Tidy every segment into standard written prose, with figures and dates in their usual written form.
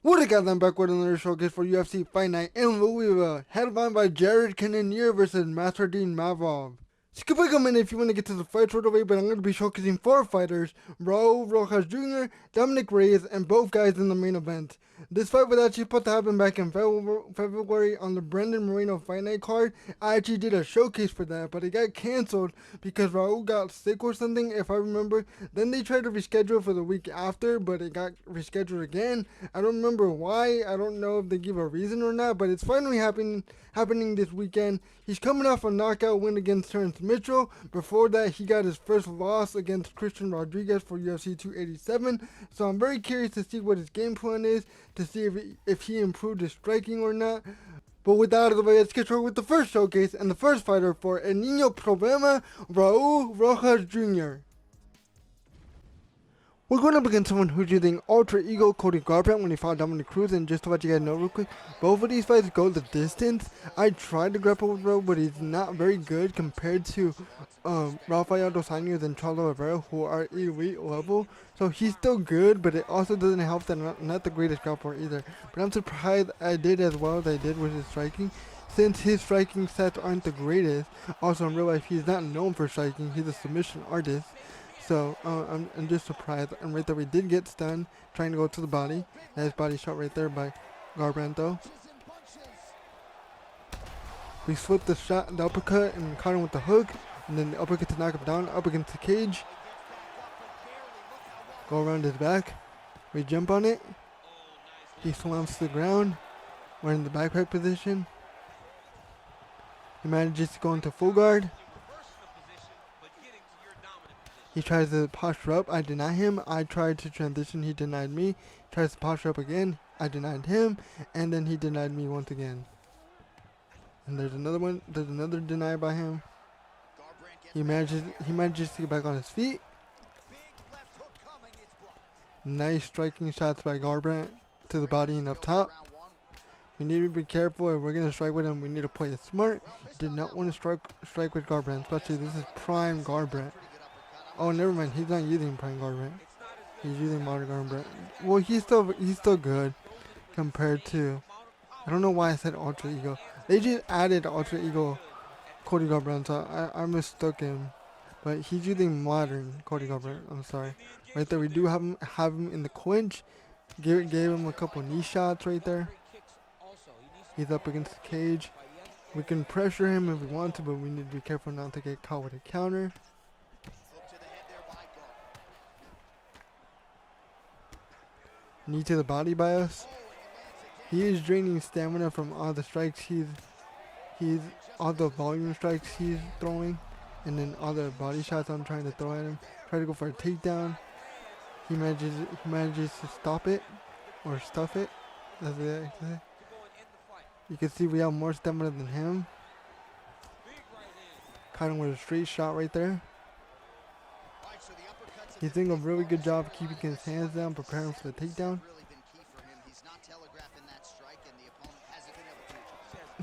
What a guys, I'm back with another showcase for UFC Fight Night in Louisville, headlined by Jared Cannonier versus Masardin Mavov. Skip a minute if you want to get to the fights right away, but I'm going to be showcasing 4 fighters, Raul Rosas Jr., Dominic Reyes, and both guys in the main event. This fight was actually supposed to happen back in February on the Brendan Moreno Fight Night card. I actually did a showcase for that, but it got canceled because Raul got sick or something, if I remember. Then they tried to reschedule for the week after, but it got rescheduled again. I don't remember why. I don't know if they give a reason or not, but it's finally happening this weekend. He's coming off a knockout win against Terrence Mitchell. Before that, he got his first loss against Christian Rodriguez for UFC 287. So I'm very curious to see what his game plan is, to see if he improved his striking or not. But with that out of the way, let's get started with the first showcase and the first fighter for Nino Problema, Raul Rosas Jr. We're going up against someone who's using Ultra Ego Cody Garbrandt when he fought Dominic Cruz, and just to let you guys know real quick, both of these fights go the distance. I tried to grapple with Raul, but he's not very good compared to Rafael Dos Anjos and Charlo Rivera, who are elite level. So he's still good, but it also doesn't help that I'm not the greatest grappler either. But I'm surprised I did as well as I did with his striking, since his striking stats aren't the greatest. Also, in real life, he's not known for striking. He's a submission artist. So I'm just surprised. And right there, we did get stunned trying to go to the body. Nice body shot right there by Garbrandt though. We flipped the shot, the uppercut, and caught him with the hook. And then the uppercut to knock him down up against the cage. Go around his back. We jump on it. He slams to the ground. We're in the backpack position. He manages to go into full guard. He tries to posture up. I deny him. I tried to transition. He denied me. He tries to posture up again. I denied him. And then he denied me once again. And there's another one. There's another deny by him. He manages to get back on his feet. Nice striking shots by Garbrandt to the body and up top. We need to be careful. If we're going to strike with him, we need to play it smart. Did not want to strike with Garbrandt, especially this is prime Garbrandt. Oh, never mind. He's not using prime Garbrandt. He's using modern Garbrandt. Well, he's still good compared to. I don't know why I said Ultra Ego. They just added Ultra Ego Cody Garbrandt, so I mistook him. But he's using modern Cody Garbrandt. I'm sorry. Right there, we do have him in the clinch. Gave him a couple knee shots right there. He's up against the cage. We can pressure him if we want to, but we need to be careful not to get caught with a counter. Knee to the body by us. He is draining stamina from all the strikes he's all the volume strikes he's throwing, and then all the body shots I'm trying to throw at him. Try to go for a takedown. He manages to stop it or stuff it. That's it. You can see we have more stamina than him. Caught him with a straight shot right there. He's doing a really good job keeping his hands down, preparing for the takedown.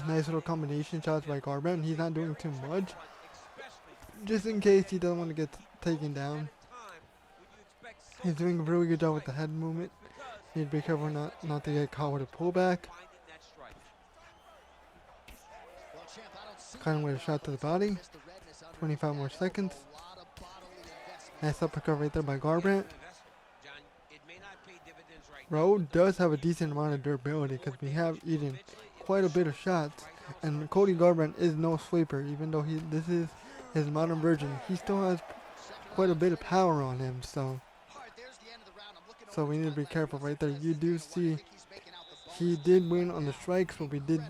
Nice little combination shots by Garbrandt. He's not doing too much, just in case he doesn't want to get taken down. He's doing a really good job with the head movement. Need to be careful not to get caught with a pullback. Kind of with a shot to the body. 25 more seconds. Nice uppercut right there by Garbrandt. Raul does have a decent amount of durability because we have eaten quite a bit of shots. And Cody Garbrandt is no sleeper, even though this is his modern version. He still has quite a bit of power on him, so we need to be careful right there. You do see he did win on the strikes, but we did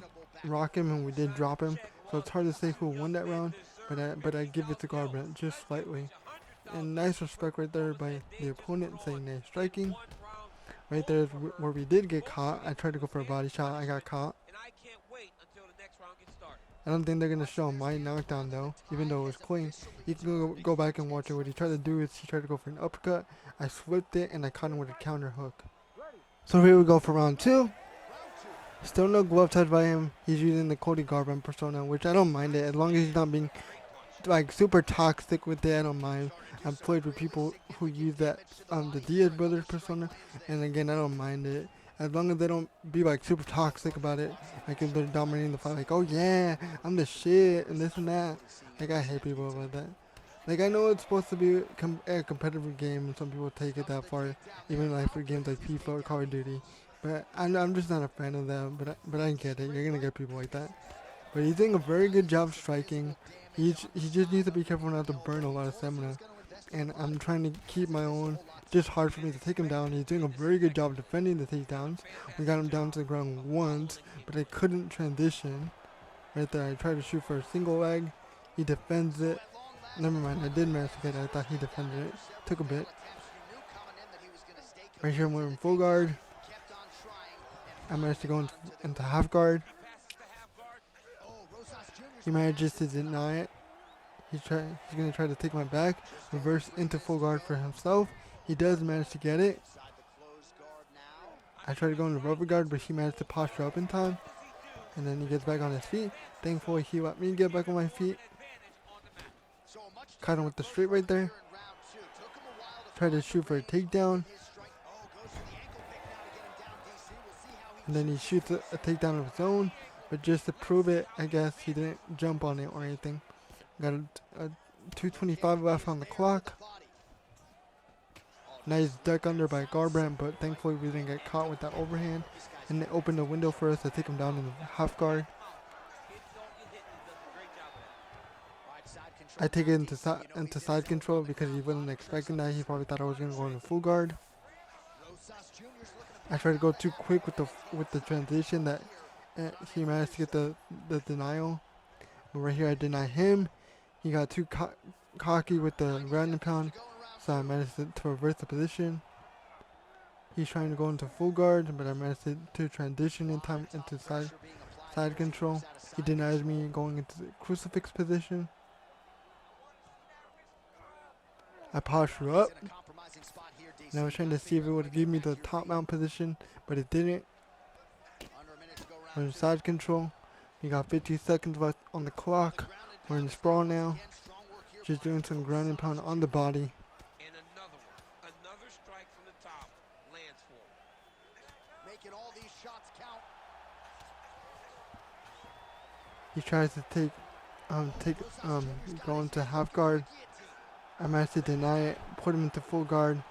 rock him and we did drop him. So it's hard to say who won that round, but I give it to Garbrandt just slightly. And nice respect right there by the opponent, saying nice striking. Right there is where we did get caught. I tried to go for a body shot. I got caught. I don't think they're going to show my knockdown though, even though it was clean. You can go back and watch it. What he tried to do is he tried to go for an uppercut. I flipped it and I caught him with a counter hook. So here we go for round 2. Still no glove touch by him. He's using the Cody Garbrandt persona, which I don't mind it. As long as he's not being like super toxic with it, I don't mind. I've played with people who use that the Diaz brothers persona, and again I don't mind it as long as they don't be like super toxic about it, like if they're dominating the fight, like, oh yeah, I'm the shit and this and that. Like I hate people like that. Like I know it's supposed to be a competitive game, and some people take it that far, even like for games like FIFA or Call of Duty. But I'm just not a fan of that. But I get it. You're gonna get people like that. But he's doing a very good job striking. He just needs to be careful not to burn a lot of stamina. And I'm trying to keep my own. Just hard for me to take him down. He's doing a very good job defending the takedowns. We got him down to the ground once, but I couldn't transition. Right there, I tried to shoot for a single leg. He defends it. Never mind, I did manage to get it. I thought he defended it. Took a bit. Right here, we're in full guard. I managed to go into half guard. He manages to deny it. He's going to try to take my back, reverse into full guard for himself. He does manage to get it. I try to go into rubber guard, but he managed to posture up in time. And then he gets back on his feet. Thankfully, he let me get back on my feet. Caught him with the straight right there. Tried to shoot for a takedown. And then he shoots a takedown of his own. But just to prove it, I guess he didn't jump on it or anything. Got a 2:25 left on the clock. Nice duck under by Garbrandt, but thankfully we didn't get caught with that overhand. And it opened a window for us to take him down in the half guard. I take it into side control because he wasn't expecting that. He probably thought I was going to go into full guard. I tried to go too quick with the transition that he managed to get the denial. But right here I deny him. He got too cocky with the ground and pound, so I managed to reverse the position. He's trying to go into full guard, but I managed to transition in time into side control. He denies me going into the crucifix position. I posture up. And I was trying to see if it would give me the top mount position, but it didn't. We're in side control. We got 50 seconds left on the clock. We're in sprawl now. Just doing some ground and pound on the body. And another strike from the top lands for him. Making all these shots count. He tries to go into half guard. I managed to deny it, put him into full guard,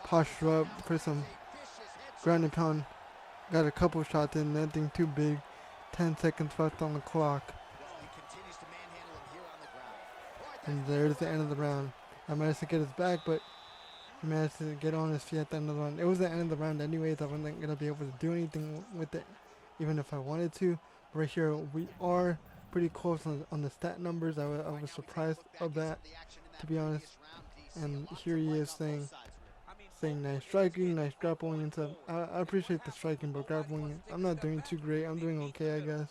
posture up for some ground and pound. Got a couple shots in, nothing too big. 10 seconds left on the clock. And there's the end of the round. I managed to get his back, but he managed to get on his feet at the end of the round. It was the end of the round anyways. I wasn't going to be able to do anything with it, even if I wanted to. Right here, we are pretty close on the stat numbers. I was surprised of that, to be honest. And here he is saying nice striking, nice grappling and stuff. I appreciate the striking, but grappling, I'm not doing too great. I'm doing okay, I guess.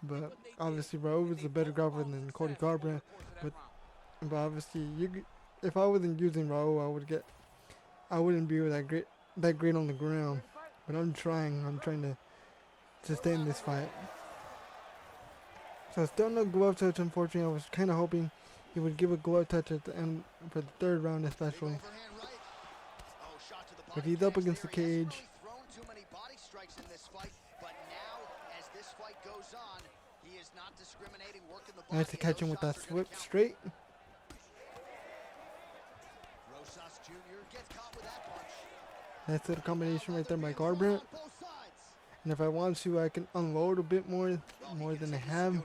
But obviously, Raul was a better grappler than Cody Garbrandt. But obviously, if I wasn't using Raul, I wouldn't be that great on the ground. But I'm trying to stay in this fight. So still no glove touch, unfortunately. I was kind of hoping he would give a glove touch at the end for the third round, especially. But he's up against the cage. Nice to catch him with that flip straight. That's the combination right there by Garbrandt. And if I want to, I can unload a bit more than I have,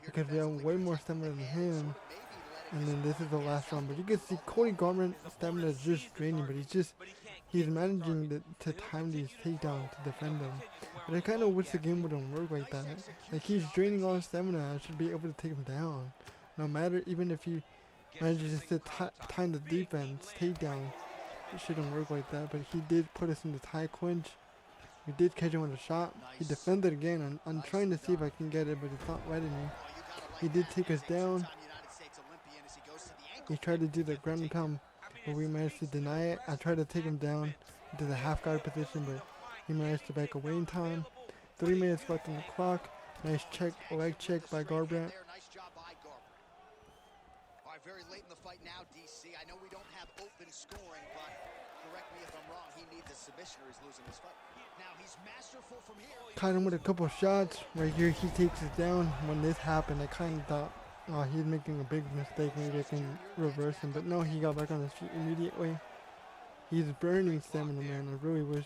because we have way more stamina than him. And then this is the last round. But you can see Cody Garbrandt's stamina is just draining, but he's managing to time these takedowns to defend them. But I kind of wish the game wouldn't work like that. Like, he's draining all his stamina. I should be able to take him down. No matter, even if he manages to time the defense takedown, it shouldn't work like that. But he did put us in the tie clinch. We did catch him with a shot. He defended again. I'm trying to see if I can get it, but it's not letting me. He did take us down. He tried to do the ground and pound, but we managed to deny it. I tried to take him down into the half guard position, but he managed to back away in time. 3 minutes left on the clock. Nice leg check by Garbrandt. Very late in the fight now, DC. I know we don't have open scoring, but correct Caught him with a couple shots. Right here, he takes it down. When this happened, I kind of thought, oh, he's making a big mistake. Maybe I can reverse him. But no, he got back on his feet immediately. He's burning stamina, man. I really wish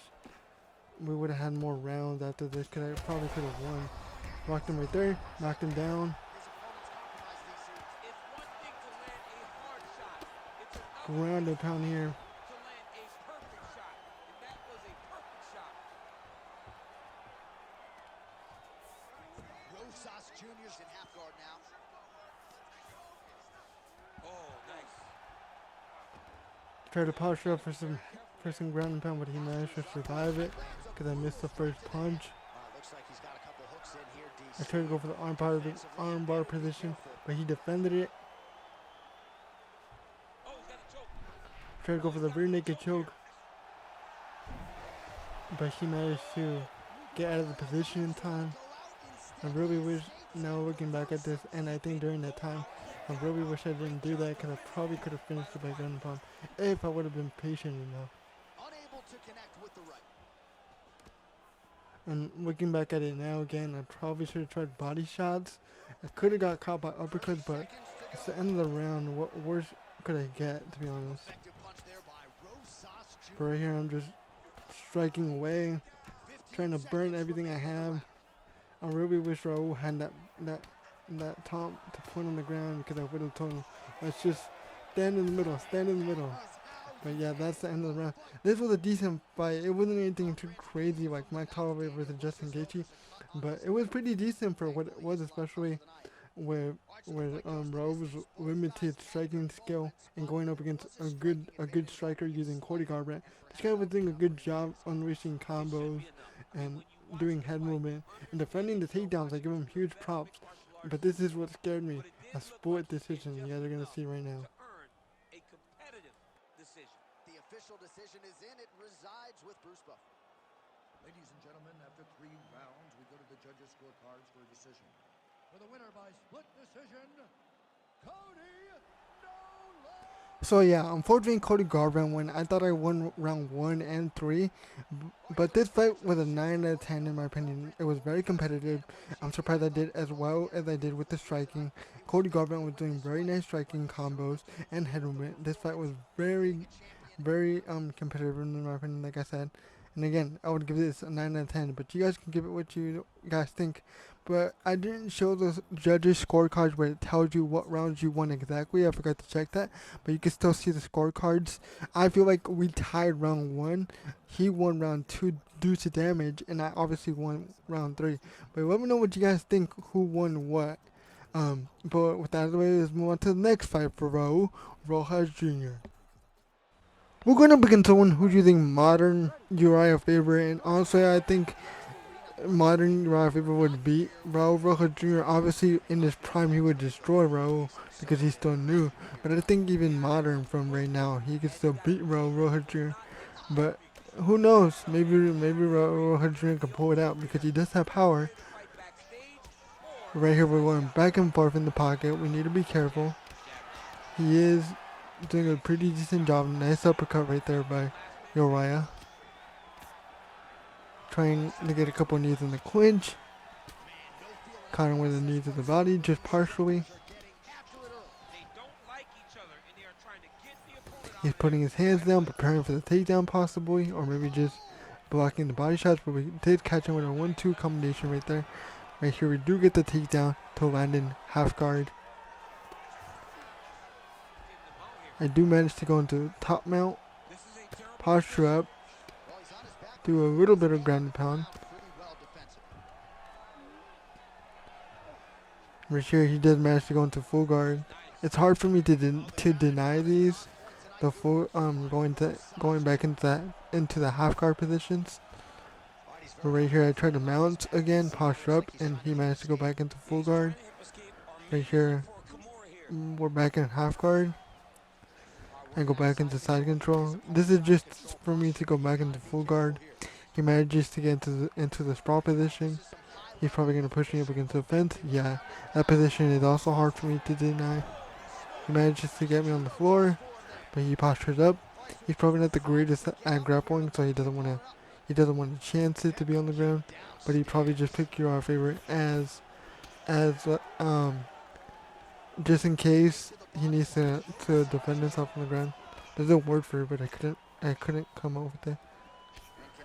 we would have had more rounds after this, because I probably could have won. Rocked him right there. Knocked him down. Ground and pound here. Rosas Jr.'s in half guard now. Oh, nice. Tried to posture up for some ground and pound, but he managed to survive it because I missed the first punch. Looks like he's got a couple hooks in here, DC. I tried to go for the arm bar position, but he defended it. Tried to go for the rear naked choke, but he managed to get out of the position in time. I really wish, now looking back at this, and I think during that time, I really wish I didn't do that, because I probably could have finished it by ground and pound if I would have been patient enough. Unable to connect with the right. And looking back at it now again, I probably should have tried body shots. I could have got caught by uppercuts, but it's the end of the round. What worse could I get, to be honest? But right here, I'm just striking away, trying to burn everything I have. I really wish Raul had that top to put on the ground, because I would have told him, let's just stand in the middle. But yeah, that's the end of the round. This was a decent fight. It wasn't anything too crazy like Mike Holloway versus Justin Gaethje, but it was pretty decent for what it was, especially with Raul's limited striking skill and going up against a good striker using Cody Garbrandt. This guy was doing a good job unleashing combos and doing head movement and defending the takedowns. I give him huge props. But this is what scared me. A split decision. You guys are gonna see right now. The official decision is in. It resides with Bruce Buffer. Ladies and gentlemen, after 3 rounds, we go to the judges' scorecards for a decision. For the winner by split decision, Cody No Love. So yeah, unfortunately Cody Garbrandt won. I thought I won round 1 and 3, but this fight was a 9 out of 10 in my opinion. It was very competitive. I'm surprised I did as well as I did with the striking. Cody Garbrandt was doing very nice striking combos and head movement. This fight was very competitive in my opinion, like I said. And again, I would give this a 9 out of 10, but you guys can give it what you guys think. But I didn't show the judges' scorecards where it tells you what rounds you won exactly. I forgot to check that, but you can still see the scorecards. I feel like we tied round 1. He won round 2 due to damage, and I obviously won round 3. But let me know what you guys think, who won what. But with that out of the way, let's move on to the next fight for Raul Rosas Jr. We're going to begin someone who you think modern Uriah Faber, and honestly, I think modern Uriah Faber would beat Raul Rosas Jr. Obviously, in his prime, he would destroy Raul because he's still new. But I think even modern from right now, he could still beat Raul Rosas Jr. But who knows? Maybe Raul Rosas Jr. can pull it out because he does have power. Right here, we're going back and forth in the pocket. We need to be careful. He is doing a pretty decent job. Nice uppercut right there by Uriah. Trying to get a couple knees in the clinch. Caught him with the knees to the body, just partially. He's putting his hands down, preparing for the takedown possibly, or maybe just blocking the body shots, but we did catch him with a 1-2 combination right there. Right here we do get the takedown to land in half guard. I do manage to go into top mount, posture up, do a little bit of ground and pound. Right here he does manage to go into full guard. It's hard for me to deny these. The full going back into the half guard positions. But right here I tried to mount again, posture up, and he managed to go back into full guard. Right here we're back in half guard. And go back into side control. This is just for me to go back into full guard. He manages to get into the sprawl position. He's probably going to push me up against the fence. Yeah, that position is also hard for me to deny. He manages to get me on the floor, but he postures up. He's probably not the greatest at grappling, so he doesn't want to chance it to be on the ground. But he probably just picked your favorite as just in case he needs to defend himself on the ground. There's a word for it, but I couldn't come up with it.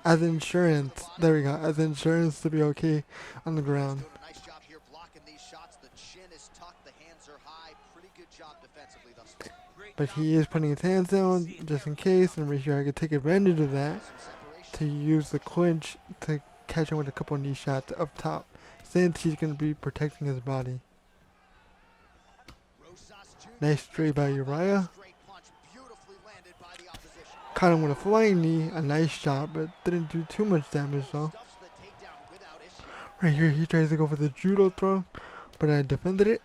As insurance, there we go. As insurance to be okay on the ground. Nice job here blocking these shots. The chin is tucked, the hands are high. Pretty good job defensively thus far. But he is putting his hands down just in case, and right here I could take advantage of that to use the clinch to catch him with a couple of knee shots up top, since he's going to be protecting his body. Nice straight by Uriah. Caught him with a flying knee, a nice shot, but didn't do too much damage though. Right here he tries to go for the judo throw, but I defended it.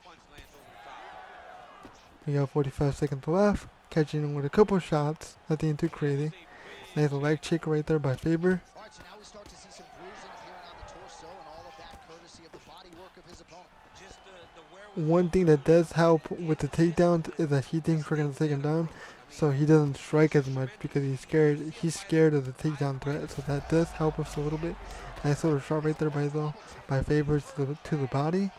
We got 45 seconds left, catching him with a couple shots, nothing too crazy. Nice leg kick right there by Faber. One thing that does help with the takedowns is that he thinks we're going to take him down, so he doesn't strike as much because he's scared of the takedown threat, so that does help us a little bit. Nice little shot right there by Faber to the body.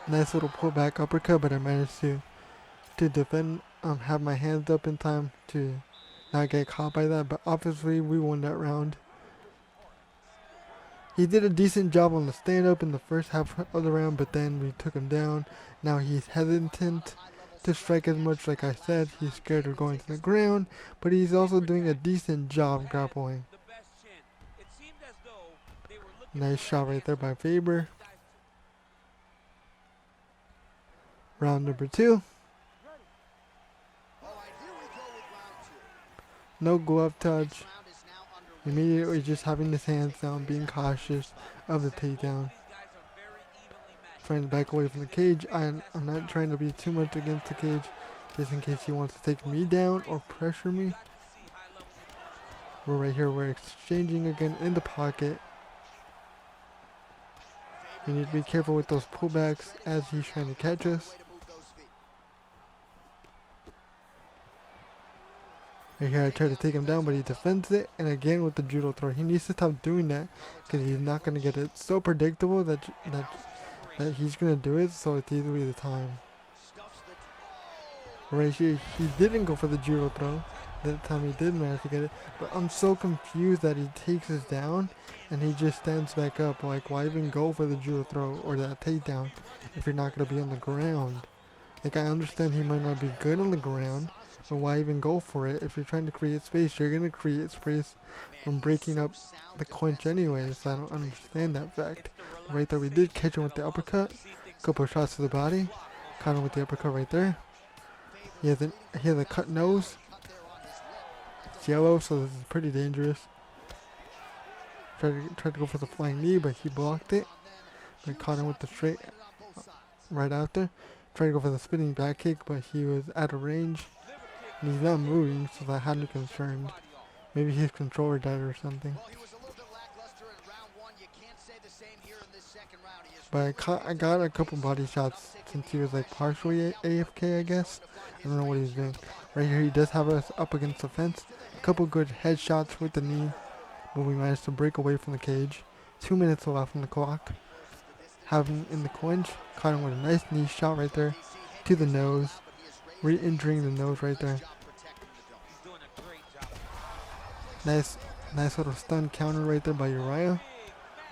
Nice little pullback uppercut, but I managed to defend, have my hands up in time to not get caught by that, but obviously we won that round. He did a decent job on the stand-up in the first half of the round, but then we took him down. Now he's hesitant to strike as much. Like I said, he's scared of going to the ground, but he's also doing a decent job grappling. Nice shot right there by Faber. Round number 2. No glove touch. Immediately just having his hands down, being cautious of the takedown. Trying to back away from the cage. I'm not trying to be too much against the cage, just in case he wants to take me down or pressure me. We're right here, we're exchanging again in the pocket. We need to be careful with those pullbacks as he's trying to catch us. Right here I try to take him down, but he defends it, and again with the judo throw. He needs to stop doing that because he's not going to get it. So predictable that he's going to do it, so it's easily the time. Right here, he didn't go for the judo throw. That time he did manage to get it, but I'm so confused that he takes us down and he just stands back up. Like, why even go for the judo throw or that takedown if you're not going to be on the ground? Like, I understand he might not be good on the ground, but why even go for it? If you're trying to create space, you're going to create space from breaking up the clinch anyways. So I don't understand that fact. Right there, we did catch him with the uppercut. Couple of shots to the body. Caught him with the uppercut right there. He has a cut nose. It's yellow, so this is pretty dangerous. Tried to go for the flying knee, but he blocked it. We caught him with the straight right after. Tried to go for the spinning back kick, but he was out of range. And he's not moving, so that had me concerned. Maybe his controller died or something. But I got a couple body shots since he was like partially AFK, I guess. I don't know what he's doing. Right here he does have us up against the fence. A couple good headshots with the knee, but we managed to break away from the cage. 2 minutes left on the clock. Have him in the clinch. Caught him with a nice knee shot right there to the nose. Re-injuring the nose right there. Nice little stun counter right there by Uriah.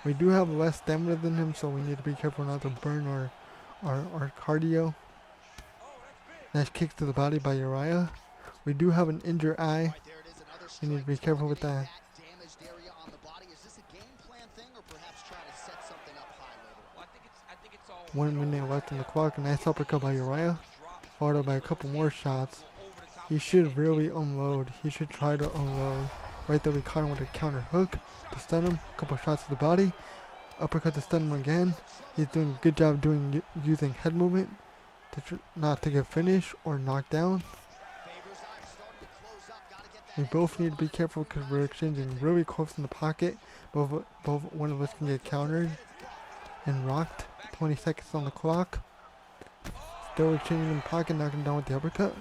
We do have less stamina than him, so we need to be careful not to burn our cardio. Nice kick to the body by Uriah. We do have an injured eye. We need to be careful with that. 1 minute left on the clock. Nice uppercut by Uriah, followed up by a couple more shots. He should really unload. He should try to unload. Right there we caught him with a counter hook to stun him. A couple shots to the body. Uppercut to stun him again. He's doing a good job using head movement to not to get finished or knocked down. We both need to be careful because we're exchanging really close in the pocket. Both one of us can get countered and rocked. 20 seconds on the clock. Still exchanging in the pocket, knocking down with the uppercut.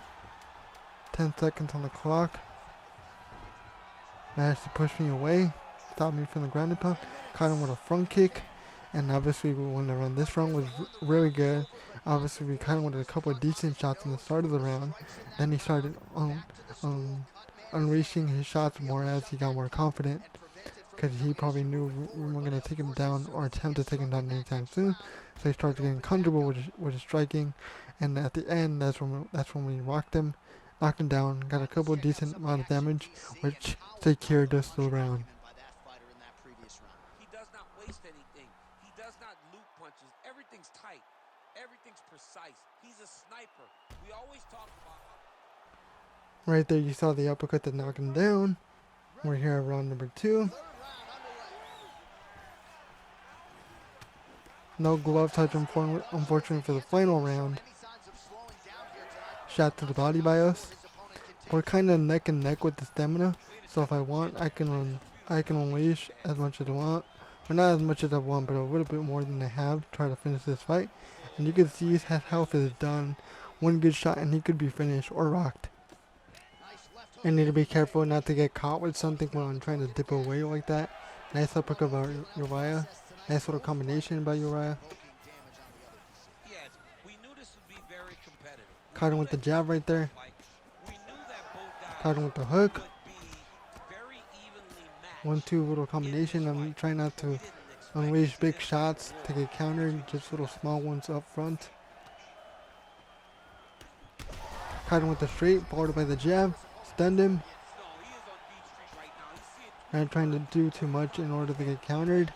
10 seconds on the clock. Managed to push me away, stop me from the ground and pound, caught him with a front kick, and obviously we won the round. This round was really good. Obviously we kind of wanted a couple of decent shots in the start of the round. Then he started unleashing his shots more as he got more confident, because he probably knew we weren't going to take him down or attempt to take him down anytime soon. So he started getting comfortable with his striking, and at the end, that's when we rocked him, knocked him down, got a couple of decent amount of damage, which secured us the round. He does not waste anything. He does not loop punches. Everything's tight. Everything's precise. He's a sniper. We always talk about. Right there, you saw the uppercut that knocked him down. We're here at round number 2. No glove touch, unfortunately, for the final round. Shot to the body by us. We're kind of neck and neck with the stamina, so if I want, I can unleash as much as I want. Or not as much as I want, but a little bit more than I have to try to finish this fight. And you can see his health is done. One good shot and he could be finished or rocked. I need to be careful not to get caught with something when I'm trying to dip away like that. Nice uppercut by Uriah. Nice little combination by Uriah. Yes, we knew this would be very competitive. Caught him with the jab right there. We knew that both guys Caught him with the hook. would be very evenly matched. 1-2 little combination. I'm trying not to unleash big shots to get countered. Just little small ones up front. Caught him with the straight, followed by the jab. Stunned him. Not trying to do too much in order to get countered.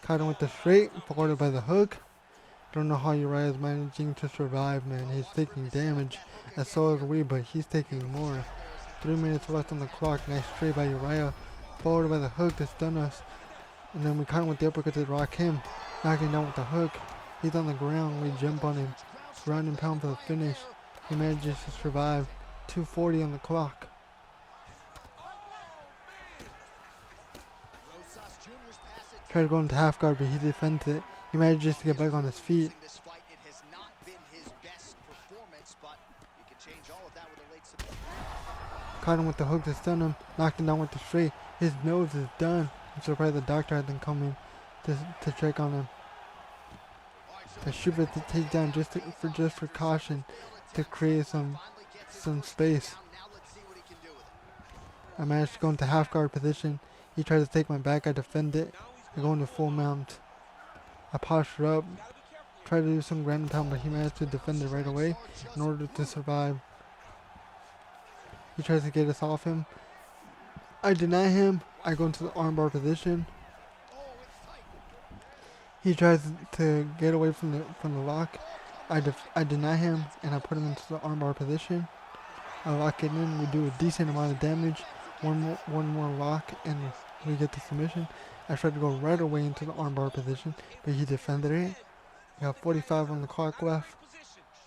Caught him with the straight, followed by the hook. Don't know how Uriah is managing to survive, man. He's taking damage, as so is we, but he's taking more. 3 minutes left on the clock. Nice straight by Uriah, followed by the hook to stun us. And then we caught him with the uppercut to rock him. Knocking down with the hook. He's on the ground. We jump on him. Ground and pound for the finish. He manages to survive. 2:40 on the clock. Tried to go into half guard, but he defends it. He manages to get back on his feet. Caught him with the hook to stun him. Knocked him down with the straight. His nose is done. I'm surprised the doctor hasn't come in to check on him. I shoot for the takedown just for caution, to create some space. I managed to go into half guard position. He tried to take my back. I defend it. I go into full mount. I posture up, try to do some ground and pound, but he managed to defend it right away in order to survive. He tries to get us off him. I deny him. I go into the armbar position. He tries to get away from the lock. I deny him and I put him into the armbar position. I lock it in. We do a decent amount of damage. One more lock and we get the submission. I tried to go right away into the armbar position, but he defended it. We got 45 on the clock left.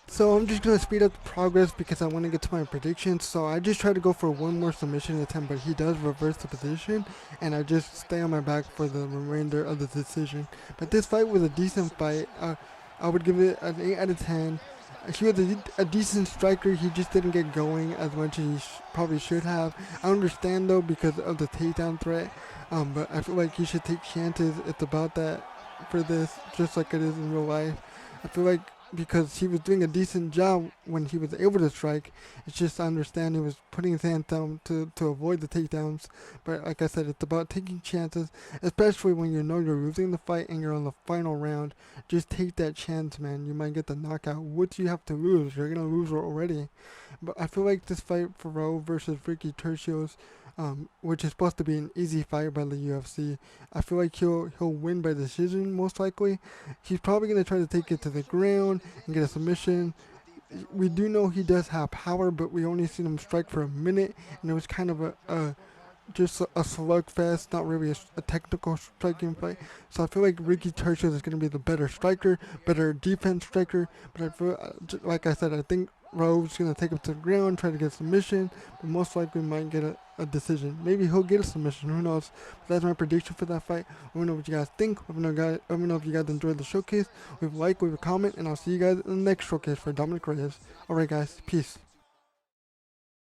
So I'm just going to speed up the progress because I want to get to my predictions. So I just try to go for one more submission attempt, but he does reverse the position, and I just stay on my back for the remainder of the decision. But this fight was a decent fight. I would give it an 8 out of 10. He was a decent striker. He just didn't get going as much as he probably should have. I understand though because of the takedown threat, but I feel like he should take chances. It's about that for this, just like it is in real life. I feel like because he was doing a decent job when he was able to strike. It's just I understand he was putting his hand down to avoid the takedowns. But like I said, it's about taking chances, especially when you know you're losing the fight and you're on the final round. Just take that chance, man. You might get the knockout. What do you have to lose? You're going to lose already. But I feel like this fight for Raul versus Ricky Tercios, which is supposed to be an easy fight by the UFC, I feel like he'll win by decision most likely. He's probably going to try to take it to the ground and get a submission. We do know he does have power, but we only seen him strike for a minute, and it was kind of just a slugfest, not really a technical striking fight. So I feel like Ricky Tercios is going to be the better striker, better defense striker. But I feel, like I said, I think Raul's gonna take him to the ground, try to get a submission, but most likely might get a decision. Maybe he'll get a submission, who knows? But that's my prediction for that fight. Let me know what you guys think. Let me know if you guys enjoyed the showcase. Leave a like, leave a comment, and I'll see you guys in the next showcase for Dominic Reyes. Alright guys, peace.